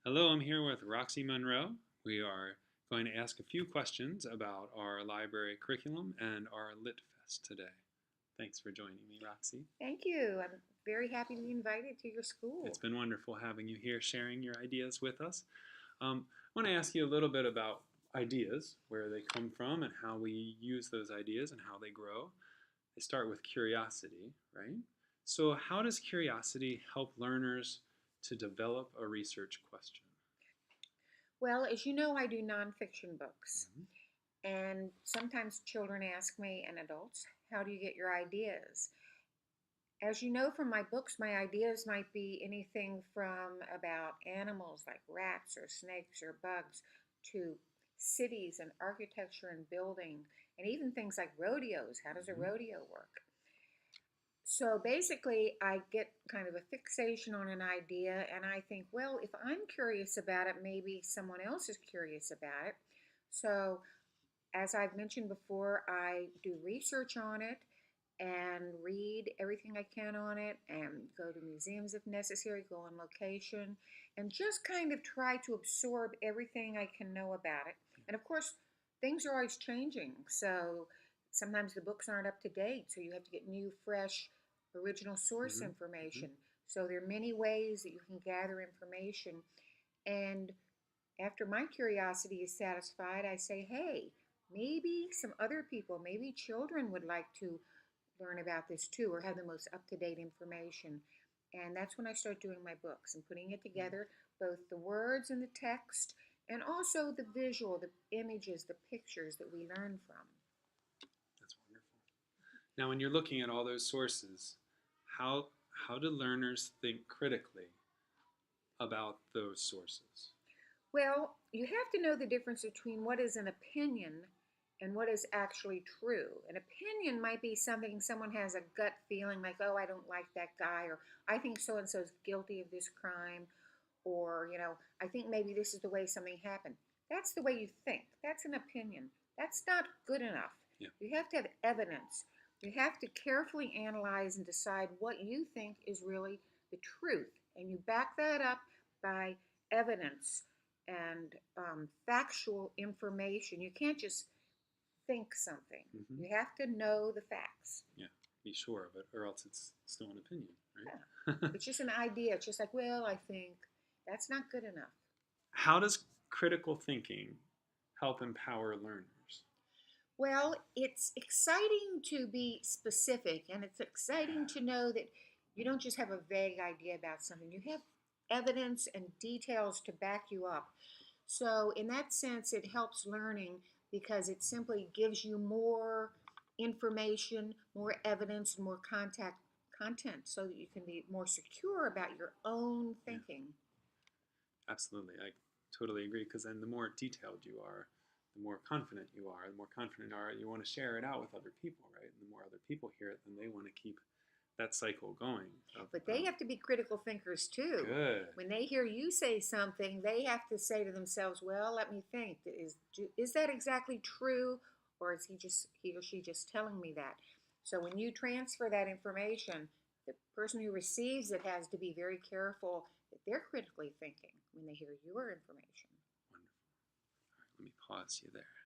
Hello, I'm here with Roxie Munro. We are going to ask a few questions about our library curriculum and our Lit Fest today. Thanks for joining me, Roxie. Thank you. I'm very happy to be invited to your school. It's been wonderful having you here sharing your ideas with us. I want to ask you a little bit about ideas, where they come from and how we use those ideas and how they grow. They start with curiosity, right? So how does curiosity help learners to develop a research question? Well, as you know, I do nonfiction books. Mhm. And sometimes children ask me, and adults, how do you get your ideas? As you know from my books, my ideas might be anything from about animals like rats or snakes or bugs to cities and architecture and building, and even things like rodeos. How does a Mhm. rodeo work? So basically, I get kind of a fixation on an idea, and I think, well, if I'm curious about it, maybe someone else is curious about it. So, as I've mentioned before, I do research on it and read everything I can on it and go to museums if necessary, go on location, and just kind of try to absorb everything I can know about it. And of course, things are always changing. So sometimes the books aren't up to date, so you have to get new, fresh, original source Mhm. Mhm. information. So there are many ways that you can gather information. And after my curiosity is satisfied, I say, hey, maybe some other people, maybe children would like to learn about this too or have the most up to date information. And that's when I start doing my books and putting it together, both the words and the text, and also the visual, the images, the pictures that we learn from. That's wonderful. Now, when you're looking at all those sources, how how do learners think critically about those sources? Well, you have to know the difference between what is an opinion and what is actually true. An opinion might be something someone has a gut feeling like, oh, I don't like that guy, or I think so and so is guilty of this crime, or, I think maybe this is the way something happened. That's the way you think. That's an opinion. That's not good enough. Yeah. You have to have evidence. You have to carefully analyze and decide what you think is really the truth. And you back that up by evidence and factual information. You can't just think something. Hmm. You have to know the facts. Yeah, be sure of it, or else it's still an opinion, Yeah. right? It's just an idea. It's just like, well, I think that's not good enough. How does critical thinking help empower learners? Well, it's exciting to be specific, and it's exciting to know that you don't just have a vague idea about something. You have evidence and details to back you up. So, in that sense, it helps learning because it simply gives you more information, more evidence, and more content so that you can be more secure about your own Yeah, thinking. absolutely. I totally agree, because then the more detailed you are, the more confident you are. The more confident you are, you want to share it out with other people, right? And the more other people hear it, then they want to keep that cycle going. But they have to be critical thinkers too. Good. When they hear you say something, they have to say to themselves, "Well, let me think. Is that exactly true, or is he or she just telling me that?" So when you transfer that information, the person who receives it has to be very careful that they're critically thinking when they hear your information. Wonderful. All right, let me pause you there.